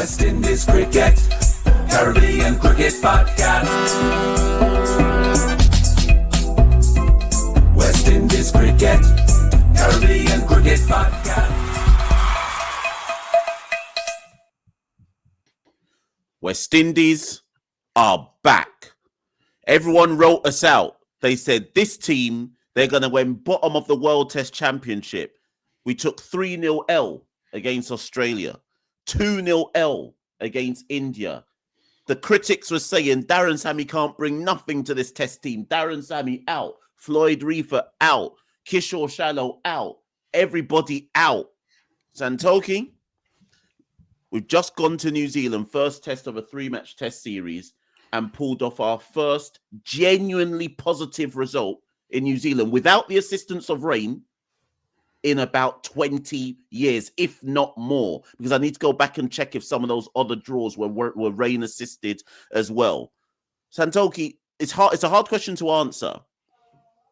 West Indies Cricket, Caribbean Cricket Podcast. West Indies Cricket, Caribbean Cricket Podcast. West Indies are back. Everyone wrote us out. They said this team, they're going to win bottom of the World Test Championship. We took 3-0 L against Australia, 2-0 L against India. The critics were saying Darren Sammy can't bring nothing to this test team. Darren Sammy out. Floyd Reefer out. Kishore Shallow out. Everybody out. Santokie, we've just gone to New Zealand, first test of a 3-match test series, and pulled off our first genuinely positive result in New Zealand without the assistance of rain in about 20 years, if not more, because I need to go back and check if some of those other draws were rain assisted as well. Santokie, it's a hard question to answer,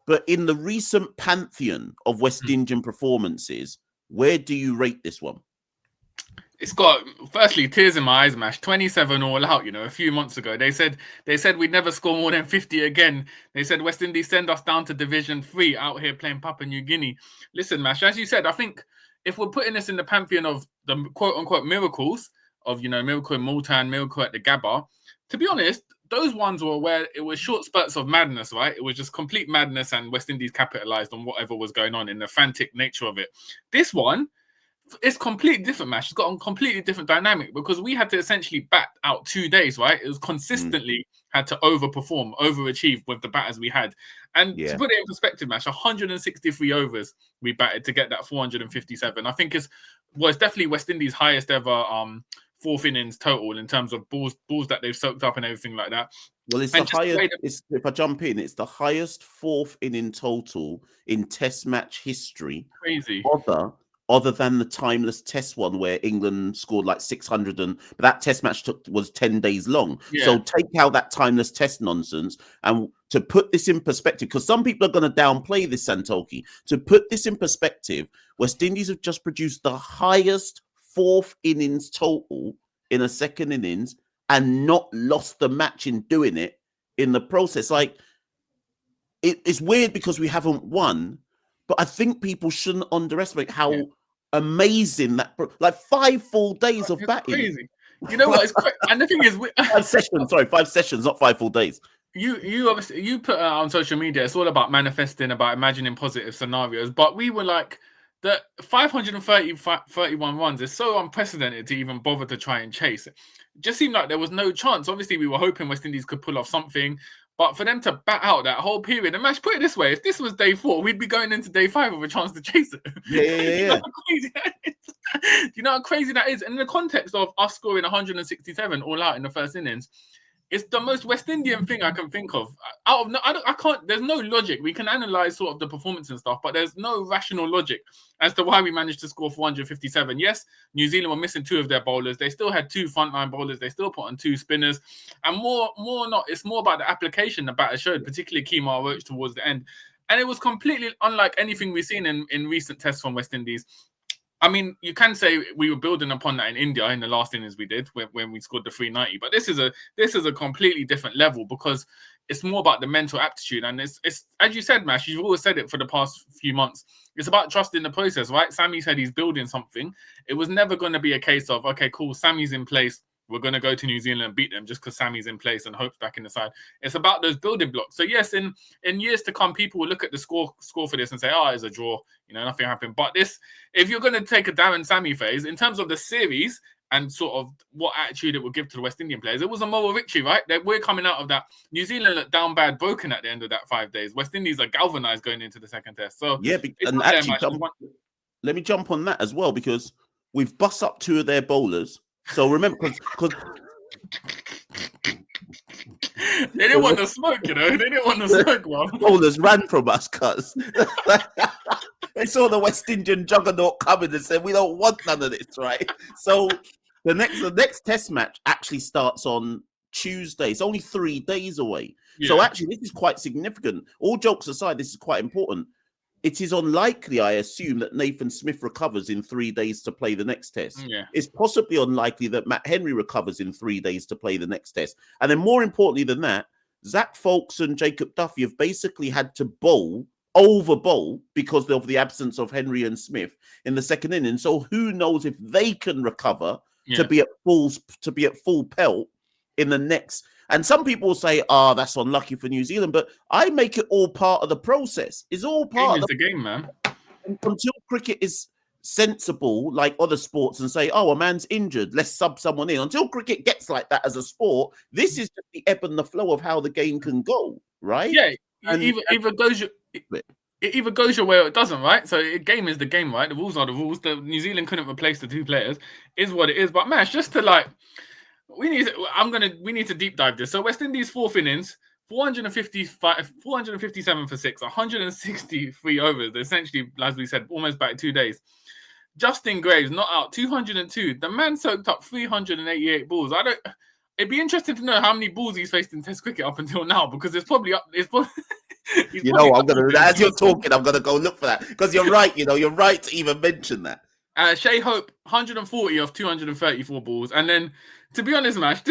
but in the recent pantheon of West Indian performances, where do you rate this one? It's got, firstly, tears in my eyes, Mash. 27 all out, a few months ago. They said we'd never score more than 50 again. They said West Indies send us down to Division 3 out here playing Papua New Guinea. Listen, Mash, as you said, I think if we're putting this in the pantheon of the quote-unquote miracles of, miracle in Malta and miracle at the Gabba, to be honest, those ones were where it was short spurts of madness, right? It was just complete madness and West Indies capitalised on whatever was going on in the frantic nature of it. This one, it's completely different, Mash. It's got a completely different dynamic because we had to essentially bat out 2 days, right? It was consistently had to overachieve with the batters we had. And to put it in perspective, Mash, 163 overs we batted to get that 457. I think it's definitely West Indies' highest ever fourth innings total in terms of balls that they've soaked up and everything like that. Well, it's the highest. If I jump in, it's the highest fourth inning total in Test match history. Crazy. Other than the timeless Test one where England scored like 600, but that Test match was 10 days long. Yeah. So take out that timeless Test nonsense and to put this in perspective, because some people are going to downplay this, Santokie. To put this in perspective, West Indies have just produced the highest fourth innings total in a second innings and not lost the match in doing it in the process. Like it's weird because we haven't won, but I think people shouldn't underestimate how amazing that, like 5 full days of batting. Crazy. You know what? It's and the thing is, 5 sessions, not 5 full dadays. You obviously put it on social media. It's all about manifesting, about imagining positive scenarios. But we were like, the 531 runs is so unprecedented to even bother to try and chase. It just seemed like there was no chance. Obviously, we were hoping West Indies could pull off something. But for them to bat out that whole period, and Mash, put it this way, if this was day 4, we'd be going into day 5 with a chance to chase it. Yeah. You know how crazy that is? And in the context of us scoring 167 all out in the first innings, it's the most West Indian thing I can think of. I can't. There's no logic. We can analyze sort of the performance and stuff, but there's no rational logic as to why we managed to score 457. Yes, New Zealand were missing 2 of their bowlers. They still had 2 frontline bowlers. They still put on 2 spinners, and more not. It's more about the application the batter showed, particularly Kemar Roach towards the end, and it was completely unlike anything we've seen in recent tests from West Indies. I mean, you can say we were building upon that in India in the last innings we did when we scored the 390, but this is a completely different level because it's more about the mental aptitude. And it's as you said, Mash, you've always said it for the past few months. It's about trusting the process, right? Sammy said he's building something. It was never going to be a case of, okay, cool, Sammy's in place. We're going to go to New Zealand and beat them just because Sammy's in place and Hope's back in the side. It's about those building blocks. So yes, in years to come, people will look at the score for this and say, oh, it's a draw. Nothing happened. But this, if you're going to take a Darren Sammy phase, in terms of the series and sort of what attitude it would give to the West Indian players, it was a moral victory, right? We're coming out of that. New Zealand looked down bad, broken at the end of that 5 days. West Indies are galvanized going into the second test. So yeah, and actually, let me jump on that as well because we've bust up 2 of their bowlers. So remember, because they didn't want the smoke, They didn't want the smoke, bro. Bowlers ran from us, cuz. They saw the West Indian juggernaut coming and said, "We don't want none of this, right?" So the next Test match actually starts on Tuesday. It's only 3 days away. Yeah. So actually, this is quite significant. All jokes aside, this is quite important. it is unlikely, I assume, that Nathan Smith recovers in 3 days to play the next test. Yeah. It's possibly unlikely that Matt Henry recovers in 3 days to play the next test. And then more importantly than that, Zach Folks and Jacob Duffy have basically had to over bowl because of the absence of Henry and Smith in the second inning. So who knows if they can recover to be at full pelt in the next. And some people will say, that's unlucky for New Zealand, but I make it all part of the process. It's all part Game of the game, man. Until cricket is sensible like other sports and say, a man's injured, let's sub someone in. Until cricket gets like that as a sport, this is just the ebb and the flow of how the game can go, right? Yeah, it either goes your way or it doesn't, right? So a game is the game, right? The rules are the rules. The New Zealand couldn't replace the 2 players, is what it is. But man, just to we need to deep dive this. So West Indies 4th innings, 457 for 6, 163 overs. Essentially, as we said, almost back 2 days. Justin Greaves not out, 202. The man soaked up 388 balls. It'd be interesting to know how many balls he's faced in Test cricket up until now, because it's probably up. I'm gonna, as you're talking, I'm gonna go look for that, because you're right. You're right to even mention that. Shai Hope, 140 of 234 balls. And then, to be honest, Mash,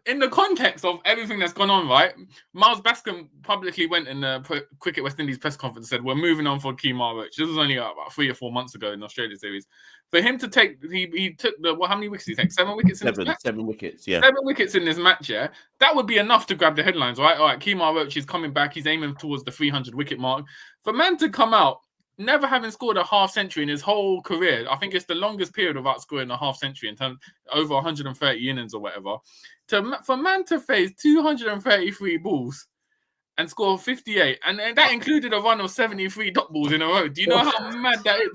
in the context of everything that's gone on, right? Miles Bascom publicly went in the Cricket West Indies press conference and said, we're moving on for Kemar Roach. This was only about 3 or 4 months ago in the Australia series. For him to take, he took how many wickets did he take? 7 wickets in this match? 7 wickets, yeah. 7 wickets in this match, yeah. That would be enough to grab the headlines, right? All right, Kemar Roach is coming back. He's aiming towards the 300 wicket mark. For man to come out, never having scored a half century in his whole career, I think it's the longest period without scoring a half century in terms over 130 innings or whatever. For man to face 233 balls and score 58, and that included a run of 73 dot balls in a row. Do you know how mad that is?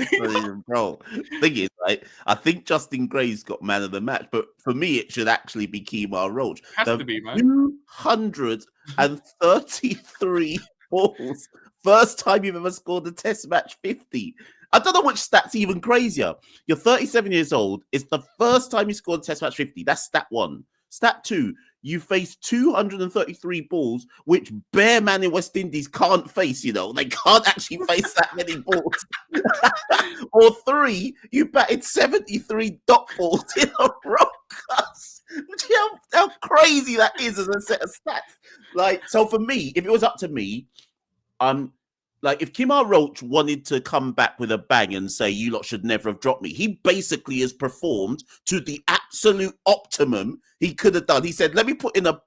Bro, thing is, right, I think Justin Gray's got man of the match, but for me, it should actually be Kemar Roach. Has to be, man. 233 balls. First time you've ever scored a Test match 50. I don't know which stat's even crazier. You're 37 years old. It's the first time you scored a Test match 50. That's stat 1. Stat 2, you faced 233 balls, which bare man in West Indies can't face, They can't actually face that many balls. Or 3, you batted 73 dot balls in a row. Do you know how crazy that is as a set of stats? So for me, if it was up to me, if Kemar Roach wanted to come back with a bang and say, you lot should never have dropped me, he basically has performed to the absolute optimum he could have done. He said, let me put in a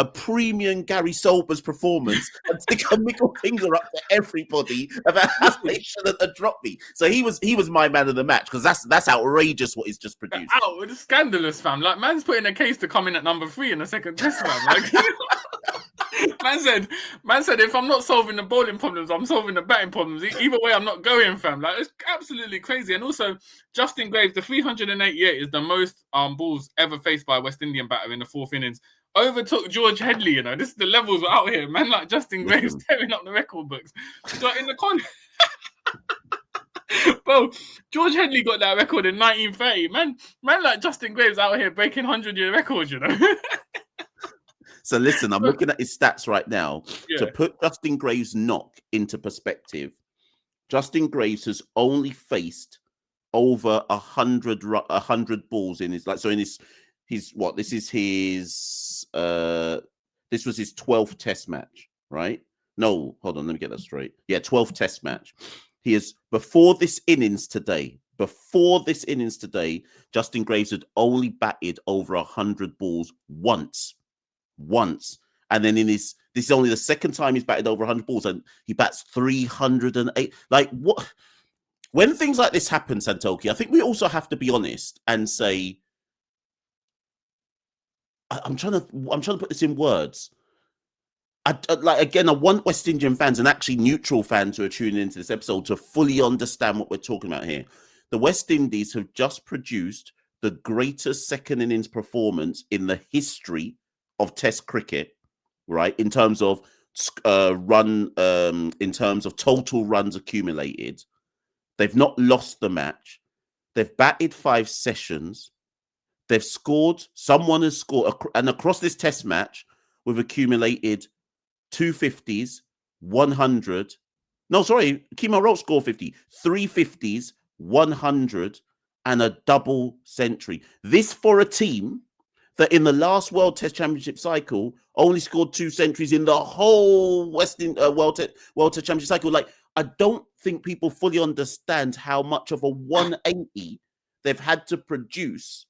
premium Gary Sobers performance and stick a middle finger up to everybody about how they shouldn't have dropped me. So he was my man of the match, because that's outrageous what he's just produced. It's scandalous, fam. Man's putting a case to come in at number 3 in the second test, man. Man said, if I'm not solving the bowling problems, I'm solving the batting problems. Either way, I'm not going, fam. It's absolutely crazy. And also, Justin Greaves, the 388 is the most balls ever faced by a West Indian batter in the 4th innings. Overtook George Headley, This is the levels we're out here. Man like Justin Greaves tearing up the record books. So in the bro, George Headley got that record in 1930. Man like Justin Greaves out here breaking 100-year records, So listen, I'm looking at his stats right now. Yeah. To put Justin Greaves' knock into perspective, Justin Greaves has only faced over 100 balls in his this was his 12th Test match, right? No, hold on, let me get that straight. Yeah, 12th Test match. He is before this innings today, Justin Greaves had only batted over 100 balls once, and then this is only the second time he's batted over 100 balls, and he bats 308. What? When things like this happen, Santokie, I think we also have to be honest and say, I'm trying to put this in words. I want West Indian fans and actually neutral fans who are tuning into this episode to fully understand what we're talking about here. The West Indies have just produced the greatest second innings performance in the history of Test cricket, right? In terms of in terms of total runs accumulated. They've not lost the match. They've batted 5 sessions. They've scored. Someone has scored, and across this Test match, we've accumulated 250s, 100. No, sorry, Kemar Roach scored 50. 3 50s, 100, and a double century. This for a team that in the last World Test Championship cycle only scored 2 centuries in the whole World Test Championship cycle. Like, I don't think people fully understand how much of a 180 they've had to produce.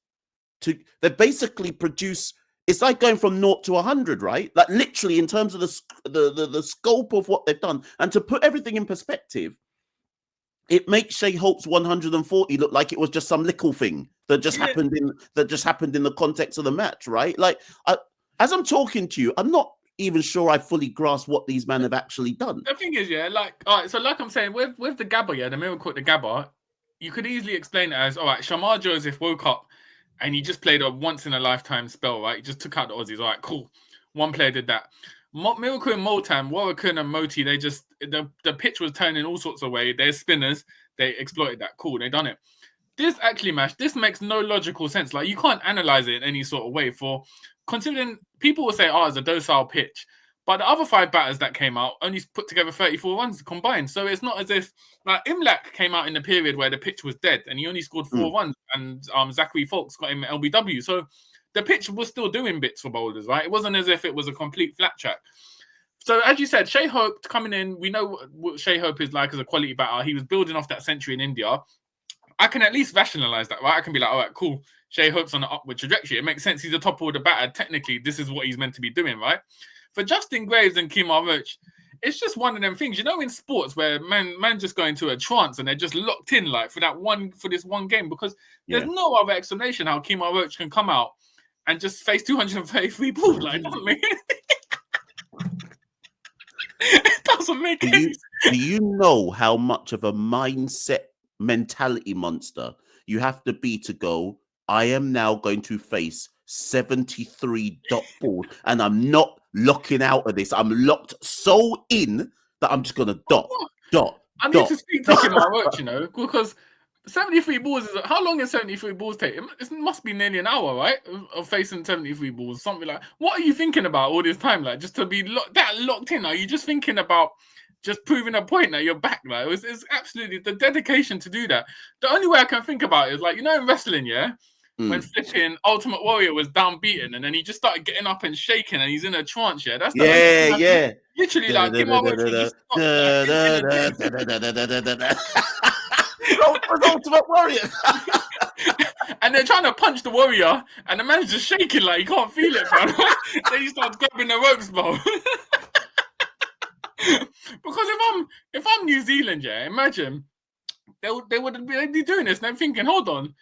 They basically produce. It's like going from 0 to 100, right? Like literally in terms of the scope of what they've done. And to put everything in perspective, it makes Shai Hope's 140 look like it was just some little thing that just happened in the context of the match, right? Like, as I'm talking to you, I'm not even sure I fully grasp what these men have actually done. The thing is, yeah, like, all right, so like I'm saying, with the Gabba, yeah, the miracle at the Gabba, you could easily explain it as, all right, Shamar Joseph woke up and he just played a once-in-a-lifetime spell, right? He just took out the Aussies. All right, cool. One player did that. Miracle in Motam, Warrakun and Moti, they just, the pitch was turning all sorts of ways. They're spinners. They exploited that. Cool, they done it. This actually, Mash, this makes no logical sense. Like, you can't analyze it in any sort of way considering people will say, oh, it's a docile pitch. But the other 5 batters that came out only put together 34 runs combined. So it's not as if, like, Imlak came out in the period where the pitch was dead and he only scored 4 runs, and Zachary Folks got him LBW. So the pitch was still doing bits for bowlers, right? It wasn't as if it was a complete flat track. So as you said, Shai Hope coming in, we know what Shai Hope is like as a quality batter. He was building off that century in India. I can at least rationalize that, right? I can be like, all right, cool. Shai Hope's on an upward trajectory. It makes sense. He's a top order batter. Technically, this is what he's meant to be doing, right? For Justin Greaves and Kemar Roach, it's just one of them things, you know, in sports where man just go into a trance and they're just locked in, like, for this one game, because there's no other explanation how Kemar Roach can come out and just face 233 balls, like, doesn't make it doesn't make any sense. Do you know how much of a mindset mentality monster you have to be to go, I am now going to face 73 dot balls and I'm not locking out of this. I'm locked so in that I'm just gonna dot. I need to speak to Kemar Roach, you know, because 73 balls is, how long is 73 balls take? It must be nearly an hour, right? Of facing 73 balls, something like. What are you thinking about all this time, like, just to be locked in? Are you just thinking about just proving a point that you're back? Like, it's absolutely the dedication to do that. The only way I can think about it is, like, you know, in wrestling, yeah. When flipping Ultimate Warrior was downbeaten and then he just started getting up and shaking and he's in a trance, yeah. That's the literally like Kemar Roach Ultimate Warrior. And they're trying to punch the warrior and the man's just shaking like he can't feel it, man. Then he starts grabbing the ropes, bro. Because if I'm New Zealand, yeah, imagine they'd be doing this and they're thinking, hold on.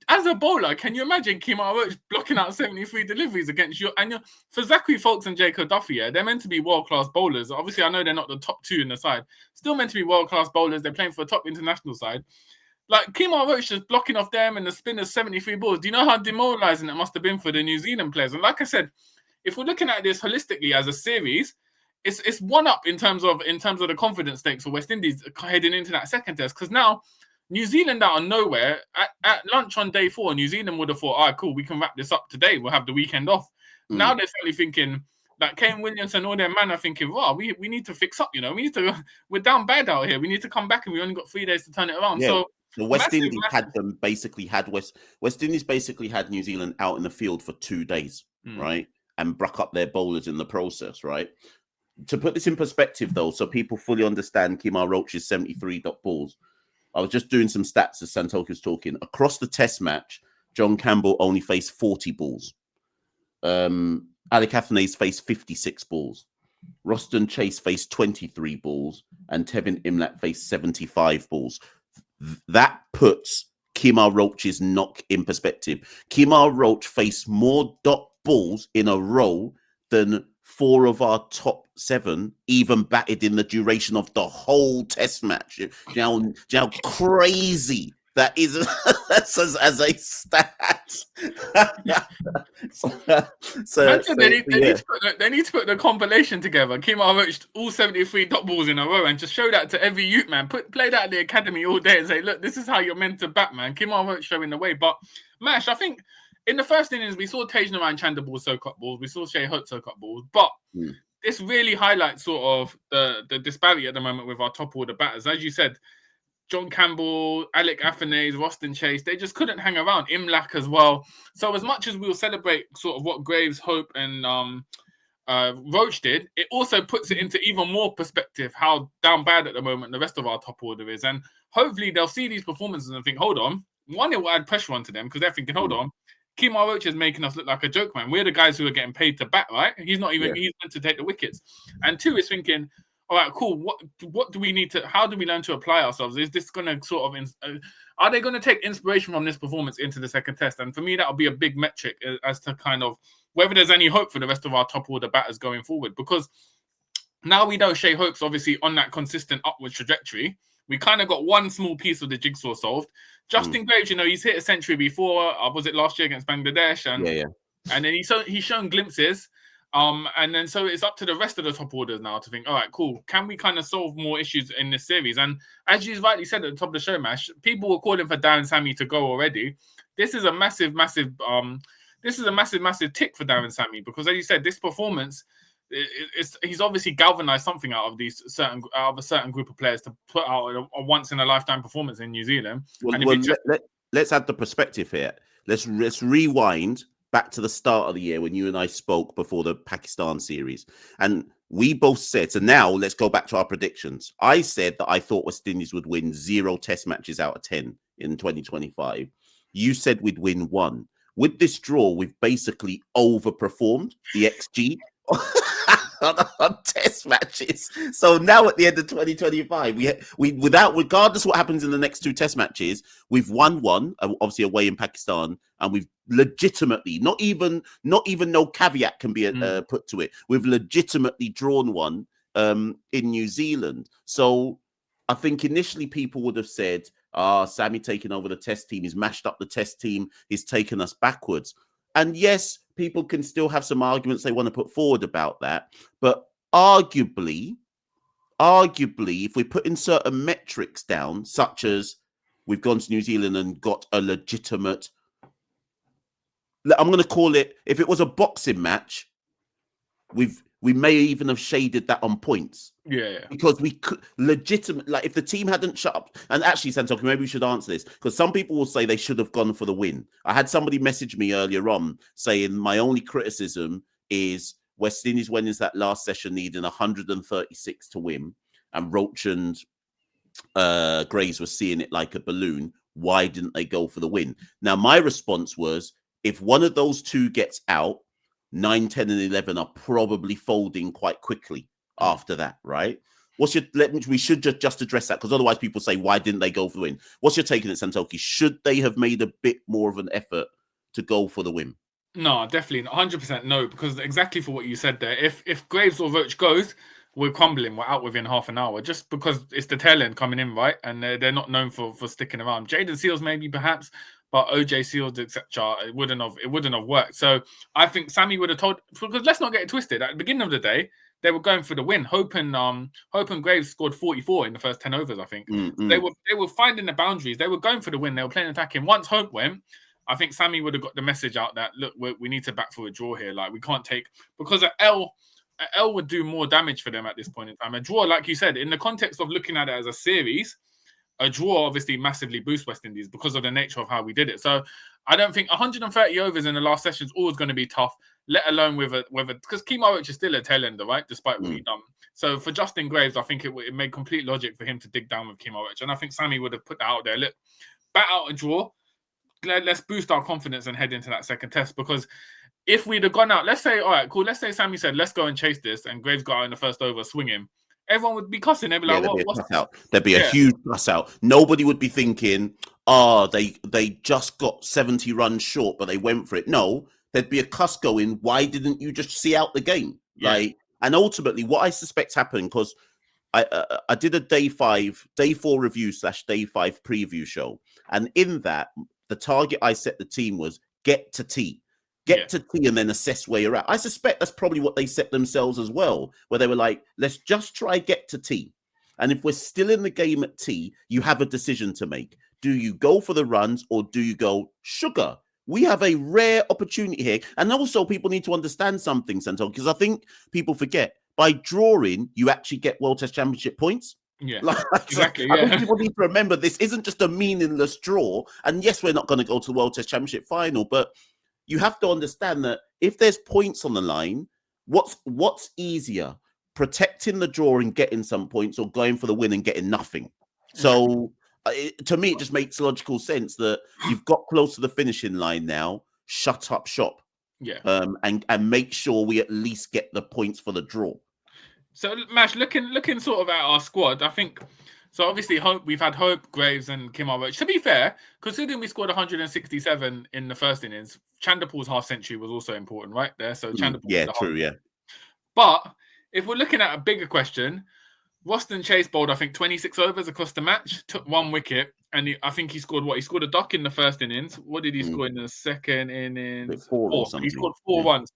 As a bowler, can you imagine Kemar Roach blocking out 73 deliveries against you? And for Zachary Folks and Jacob Duffy, yeah, they're meant to be world-class bowlers. Obviously, I know they're not the top 2 in the side. Still meant to be world-class bowlers. They're playing for a top international side. Like, Kemar Roach just blocking off them and the spinners 73 balls. Do you know how demoralizing it must have been for the New Zealand players? And like I said, if we're looking at this holistically as a series, it's one up in terms of the confidence stakes for West Indies heading into that second test. Because now New Zealand out of nowhere, at lunch on day 4, New Zealand would have thought, all right, cool, we can wrap this up today. We'll have the weekend off. Now they're certainly thinking, like Kane Williamson and all their men are thinking, wow, we need to fix up, you know. We're down bad out here. We need to come back and we only got 3 days to turn it around. Yeah. So the West Indies West Indies basically had New Zealand out in the field for 2 days, right? And bruck up their bowlers in the process, right? To put this in perspective, though, so people fully understand Kemar Roach's 73 dot balls, I was just doing some stats as Santokie was talking. Across the test match, John Campbell only faced 40 balls. Ali Kathanays faced 56 balls. Roston Chase faced 23 balls. And Tevin Imlak faced 75 balls. That puts Kemar Roach's knock in perspective. Kemar Roach faced more dot balls in a row than 4 of our top 7 even batted in the duration of the whole test match. You know how crazy that is as a stat. They need to put the compilation together. Kemar Roach all 73 dot balls in a row and just show that to every youth, man. Play that at the academy all day and say, look, this is how you're meant to bat, man. Kemar Roach showing the way. But Mash, I think in the first innings, we saw Tej Naran Chanderballs soak up balls. We saw Shai Hope soak up balls. But this really highlights sort of the disparity at the moment with our top order batters. As you said, John Campbell, Alec Afanese, Roston Chase, they just couldn't hang around. Imlach as well. So as much as we'll celebrate sort of what Greaves, Hope, and Roach did, it also puts it into even more perspective how down bad at the moment the rest of our top order is. And hopefully they'll see these performances and think, hold on. One, it will add pressure onto them because they're thinking, hold on, Kemar Roach is making us look like a joke, man. We're the guys who are getting paid to bat, right? He's not even, he's meant to take the wickets. And two is thinking, all right, cool. What do we need to, how do we learn to apply ourselves? Is this going to sort of, are they going to take inspiration from this performance into the second test? And for me, that'll be a big metric as to kind of whether there's any hope for the rest of our top order batters going forward. Because now we know Shai Hope's obviously on that consistent upward trajectory. We kind of got one small piece of the jigsaw solved. Justin Greaves, he's hit a century before. Was it last year against Bangladesh? And and then he's shown glimpses. And then so it's up to the rest of the top orders now to think, all right, cool. Can we kind of solve more issues in this series? And as you rightly said at the top of the show, Mash, people were calling for Darren Sammy to go already. This is a massive tick for Darren Sammy because, as you said, this performance. He's obviously galvanized something out of a certain group of players to put out a once in a lifetime performance in New Zealand. Let's add the perspective here. Let's rewind back to the start of the year when you and I spoke before the Pakistan series, and we both said. So now let's go back to our predictions. I said that I thought West Indies would win 0 Test matches out of 10 in 2025. You said we'd win 1. With this draw, we've basically overperformed the XG. on Test matches. So now at the end of 2025, we regardless what happens in the next 2 Test matches, we've won 1, obviously away in Pakistan, and we've legitimately, not even no caveat can be put to it. We've legitimately drawn 1 in New Zealand. So I think initially people would have said, Sammy taking over the Test team, he's mashed up the Test team, he's taken us backwards. And yes, people can still have some arguments they want to put forward about that. But arguably, if we put in certain metrics down, such as we've gone to New Zealand and got a legitimate, I'm going to call it, if it was a boxing match, we may even have shaded that on points. Yeah. Because we could legitimate, like if the team hadn't shut up, and actually, Santokie, maybe we should answer this because some people will say they should have gone for the win. I had somebody message me earlier on saying my only criticism is West Indies went into that last session needing 136 to win, and Roach and Greaves were seeing it like a balloon. Why didn't they go for the win? Now, my response was, if one of those 2 gets out, 9, 10, and 11 are probably folding quite quickly after that, right? We should just address that because otherwise people say, why didn't they go for the win? What's your take on it, Santokie? Should they have made a bit more of an effort to go for the win? No, definitely 100% no, because exactly for what you said there, if Greaves or Roach goes, we're crumbling. We're out within half an hour just because it's the tail end coming in, right? And they're not known for sticking around. Jaden Seals maybe perhaps, but OJ Seals, etc., it wouldn't have worked. So I think Sammy would have told, because let's not get it twisted. At the beginning of the day, they were going for the win. Hope and Greaves scored 44 in the first 10 overs, I think. They were finding the boundaries. They were going for the win. They were playing attacking. Once Hope went, I think Sammy would have got the message out that, look, we need to back for a draw here. Like, we can't take, because an L would do more damage for them at this point in time. A draw, like you said, in the context of looking at it as a series, a draw obviously massively boosts West Indies because of the nature of how we did it. So I don't think 130 overs in the last session is always going to be tough, let alone with because Kemar Roach is still a tail ender, right? Despite what he's done. So for Justin Greaves, I think it made complete logic for him to dig down with Kemar Roach. And I think Sammy would have put that out there. Look, bat out a draw. Let's boost our confidence and head into that second test, because if we'd have gone out, let's say, all right, cool. Let's say Sammy said, let's go and chase this, and Graves got out in the first over swinging. Everyone would be cussing. They'd be like, there'd be a huge cuss out. Nobody would be thinking, they just got 70 runs short, but they went for it. No, there'd be a cuss going, why didn't you just see out the game? Yeah. And ultimately, what I suspect happened, because I did a day 4 review / day 5 preview show. And in that, the target I set the team was get to T. Get to T and then assess where you're at. I suspect that's probably what they set themselves as well, where they were like, let's just try get to T. And if we're still in the game at T, you have a decision to make. Do you go for the runs or do you go sugar? We have a rare opportunity here. And also people need to understand something, Santokie, because I think people forget by drawing, you actually get World Test Championship points. Yeah, Like, exactly. I Yeah. think people need to remember this isn't just a meaningless draw. And yes, we're not going to go to the World Test Championship final, but you have to understand that if there's points on the line, what's easier, protecting the draw and getting some points, or going for the win and getting nothing? So to me, it just makes logical sense that you've got close to the finishing line now. Shut up shop. Yeah. And make sure we at least get the points for the draw. So, Mash, looking sort of at our squad, I think. So obviously, we've had Hope, Greaves, and Kemar Roach. To be fair, considering we scored 167 in the first innings, Chanderpaul's half century was also important, right there. So Chanderpaul, yeah, true, yeah. But if we're looking at a bigger question, Roston Chase bowled, I think, 26 overs across the match, took 1 wicket, and I think he scored what? He scored a duck in the first innings. What did he score in the second innings? 4 or He something. scored 4 runs.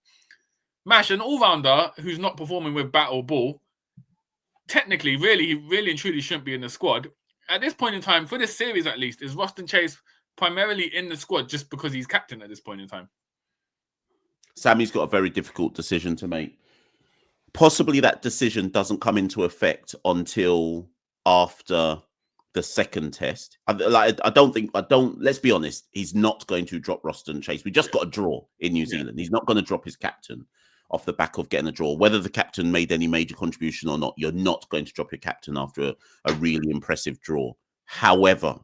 Mash, an all-rounder who's not performing with bat or ball, technically, really and truly shouldn't be in the squad. At this point in time, for this series at least, is Roston Chase primarily in the squad just because he's captain at this point in time? Sammy's got a very difficult decision to make. Possibly that decision doesn't come into effect until after the second test. Let's be honest, he's not going to drop Roston Chase. We just got a draw in New Zealand. He's not going to drop his captain off the back of getting a draw. Whether the captain made any major contribution or not, you're not going to drop your captain after a really impressive draw. However,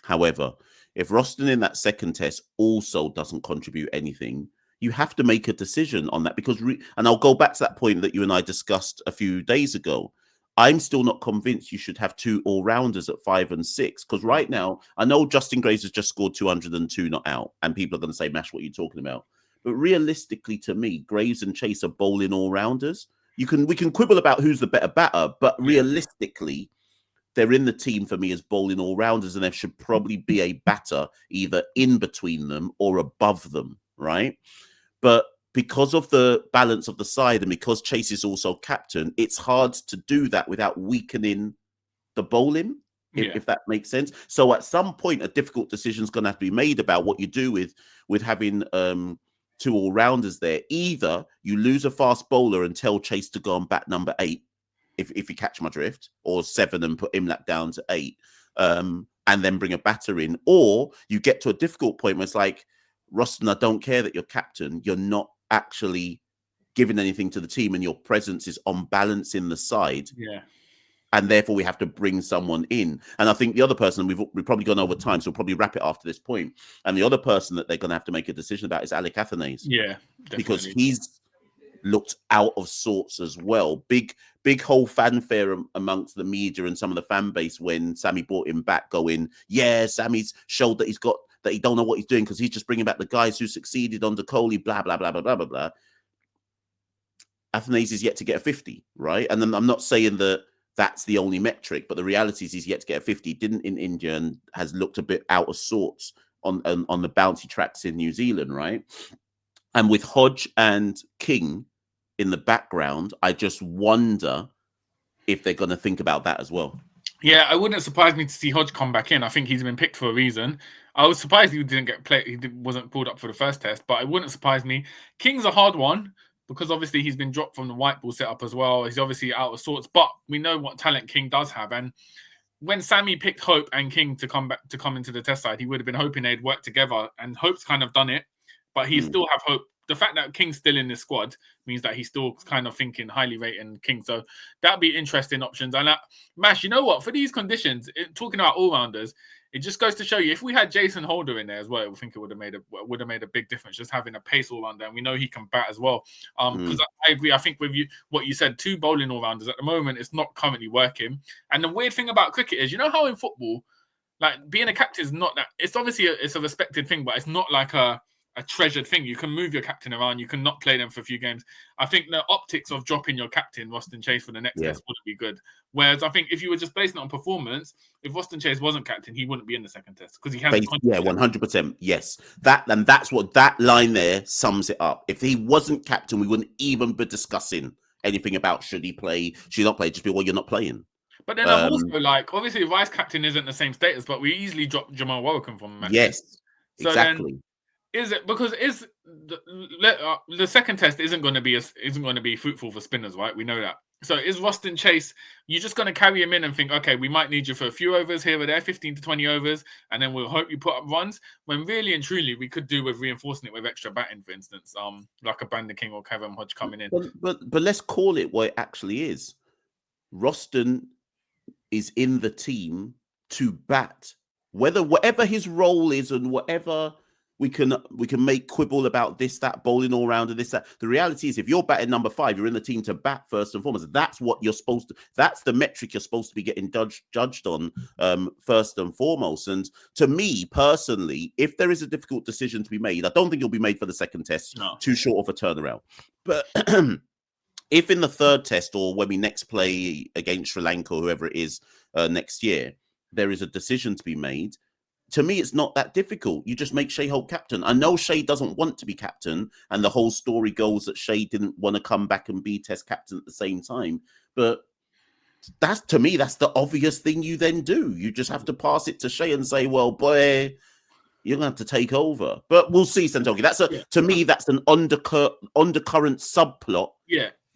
if Roston in that second test also doesn't contribute anything, you have to make a decision on that, because and I'll go back to that point that you and I discussed a few days ago. I'm still not convinced you should have 2 all-rounders at 5 and 6, because right now, I know Justin Graves has just scored 202 not out, and people are going to say, Mash, what are you talking about? But realistically, to me, Graves and Chase are bowling all-rounders. We can quibble about who's the better batter, but realistically, they're in the team for me as bowling all-rounders, and there should probably be a batter either in between them or above them, right? But because of the balance of the side and because Chase is also captain, it's hard to do that without weakening the bowling, if that makes sense. So at some point, a difficult decision is going to have to be made about what you do with having 2 all-rounders there. Either you lose a fast bowler and tell Chase to go on bat number 8, if you catch my drift, or 7 and put Imlap down to 8, and then bring a batter in, or you get to a difficult point where it's like, Roston, I don't care that you're captain. You're not actually giving anything to the team, and your presence is on balance in the side. Yeah. And therefore, we have to bring someone in. And I think the other person, we've probably gone over time, so we'll probably wrap it after this point. And the other person that they're going to have to make a decision about is Alec Athanaze. Yeah, definitely. Because he's looked out of sorts as well. Big whole fanfare amongst the media and some of the fan base when Sammy brought him back, going, yeah, Sammy's showed that he don't know what he's doing because he's just bringing back the guys who succeeded under Kohli, blah, blah, blah, blah, blah, blah, blah. Athanaze is yet to get a 50, right? And then I'm not saying that that's the only metric, but the reality is he's yet to get a 50. Didn't in India and has looked a bit out of sorts on the bouncy tracks in New Zealand, right? And with Hodge and King in the background, I just wonder if they're going to think about that as well. Yeah, it wouldn't surprise me to see Hodge come back in. I think he's been picked for a reason. I was surprised he didn't get played. He wasn't pulled up for the first test, but it wouldn't surprise me. King's a hard one because obviously he's been dropped from the white ball setup as well. He's obviously out of sorts, but we know what talent King does have. And when Sammy picked Hope and King to come into the test side, he would have been hoping they'd work together. And Hope's kind of done it, but he still have hope. The fact that King's still in this squad means that he's still kind of thinking highly rating King. So that'd be interesting options. And Mash, you know what? For these conditions, talking about all-rounders, it just goes to show you, if we had Jason Holder in there as well, I think it would have made a big difference, just having a pace all-rounder. And we know he can bat as well. Because I agree. I think with you, what you said, 2 bowling all-rounders at the moment, it's not currently working. And the weird thing about cricket is, you know how in football, like being a captain is not that. It's obviously it's a respected thing, but it's not like a treasured thing. You can move your captain around. You can not play them for a few games. I think the optics of dropping your captain, Roston Chase, for the next test wouldn't be good. Whereas I think if you were just basing it on performance, if Roston Chase wasn't captain, he wouldn't be in the second test because he hasn't. 100%. Yes, that's what that line there sums it up. If he wasn't captain, we wouldn't even be discussing anything about should he play, should he not play. Just be, well, you're not playing. But then I'm also like, obviously, vice captain isn't the same status, but we easily dropped Jamal Warwick from the match. Yes, so exactly. Is it because the second test isn't going to be fruitful for spinners, right? We know that. So is Roston Chase? You're just going to carry him in and think, okay, we might need you for a few overs here or there, 15 to 20 overs, and then we'll hope you put up runs. When really and truly, we could do with reinforcing it with extra batting, for instance, like a Brandon King or Kevin Hodge coming in. But let's call it what it actually is. Roston is in the team to bat, whatever his role is, and whatever we can make quibble about this, that, bowling all round and this, that. The reality is, if you're batting number 5, you're in the team to bat first and foremost. That's what you're supposed to. That's the metric you're supposed to be getting judged on first and foremost. And to me personally, if there is a difficult decision to be made, I don't think it'll be made for the second test. No. Too short of a turnaround. But if in the third test, or when we next play against Sri Lanka or whoever it is next year, there is a decision to be made, to me, it's not that difficult. You just make Shai Hope captain. I know Shai doesn't want to be captain, and the whole story goes that Shai didn't want to come back and be test captain at the same time. But that's, to me, that's the obvious thing you then do. You just have to pass it to Shai and say, well, boy, you're going to have to take over. But we'll see, Santokie. To me, that's an undercurrent subplot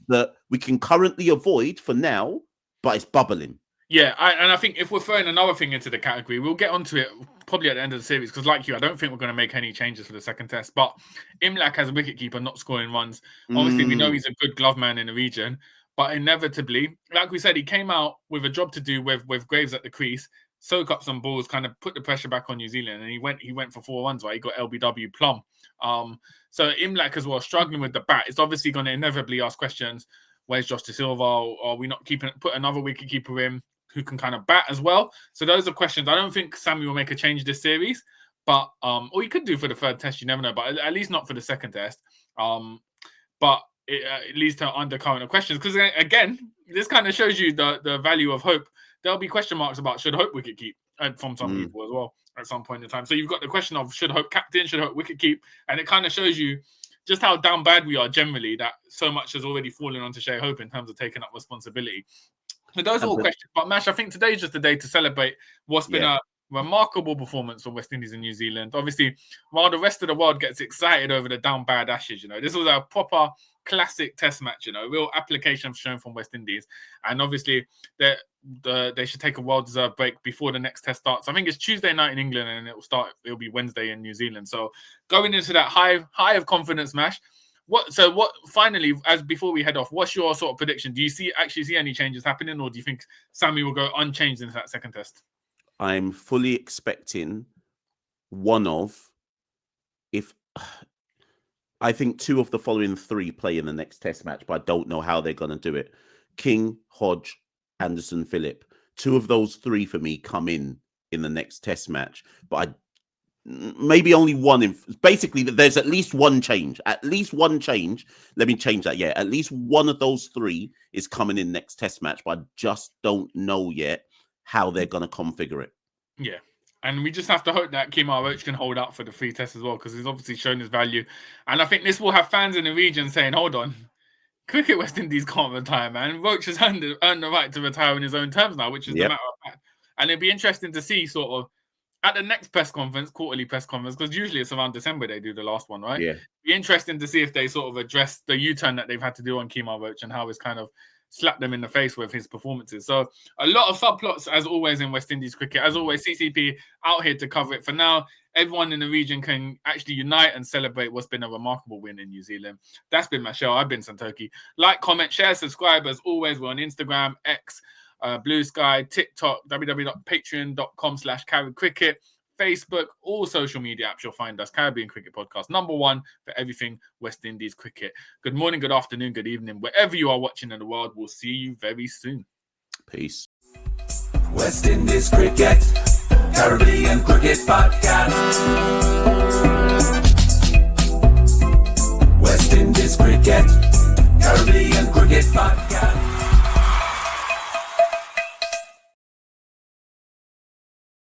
that we can currently avoid for now, but it's bubbling. Yeah, I think if we're throwing another thing into the category, we'll get onto it probably at the end of the series, because like you, I don't think we're going to make any changes for the second test. But Imlak as a wicketkeeper not scoring runs. Obviously, we know he's a good glove man in the region, but inevitably, like we said, he came out with a job to do with Greaves at the crease, soak up some balls, kind of put the pressure back on New Zealand, and he went for 4 runs, right? He got LBW plumb. So Imlak as well, struggling with the bat. It's obviously going to inevitably ask questions. Where's Josh De Silva? Or are we not put another wicketkeeper in who can kind of bat as well? So those are questions. I don't think Sammy will make a change this series, but or he could do for the third test. You never know, but at least not for the second test. But it leads to undercurrent of questions, because again, this kind of shows you the value of Hope. There'll be question marks about should Hope wicket keep from some people as well at some point in time. So you've got the question of should Hope captain, should Hope wicket keep, and it kind of shows you just how down bad we are generally, that so much has already fallen onto Shai Hope in terms of taking up responsibility. So those are all questions. But Mash, I think today's just a day to celebrate what's been a remarkable performance for West Indies and New Zealand. Obviously, while the rest of the world gets excited over the down bad Ashes, this was a proper classic test match, real application shown from West Indies. And obviously, they should take a well-deserved break before the next test starts. I think it's Tuesday night in England, and it'll be Wednesday in New Zealand. So going into that high of confidence, Mash, finally, before we head off, what's your sort of prediction? Do you actually see any changes happening, or do you think Sammy will go unchanged into that second test? I'm fully expecting I think 2 of the following 3 play in the next test match, but I don't know how they're going to do it. King, Hodge, Anderson, Phillip. 2 of those 3 for me come in the next test match, but maybe only one. Basically, there's at least one change. Let me change that. Yeah, at least one of those 3 is coming in next test match, but I just don't know yet how they're going to configure it. Yeah. And we just have to hope that Kemar Roach can hold out for the 3 tests as well, because he's obviously shown his value. And I think this will have fans in the region saying, hold on, Cricket West Indies can't retire, man. Roach has earned the right to retire in his own terms now, which is the matter of fact. And it'd be interesting to see sort of at the next quarterly press conference, because usually it's around December they do the last one, right? Yeah. It'd be interesting to see if they sort of address the U-turn that they've had to do on Kemar Roach and how it's kind of slapped them in the face with his performances. So a lot of subplots, as always, in West Indies cricket. As always, CCP out here to cover it. For now, everyone in the region can actually unite and celebrate what's been a remarkable win in New Zealand. That's been Machel. I've been Santokie. Like, comment, share, subscribe. As always, we're on Instagram, X, Blue Sky, TikTok, www.patreon.com/caribcricket, Facebook, all social media apps. You'll find us, Caribbean Cricket Podcast, #1 for everything West Indies cricket. Good morning, good afternoon, good evening, wherever you are watching in the world. We'll see you very soon. Peace. West Indies cricket, Caribbean Cricket Podcast.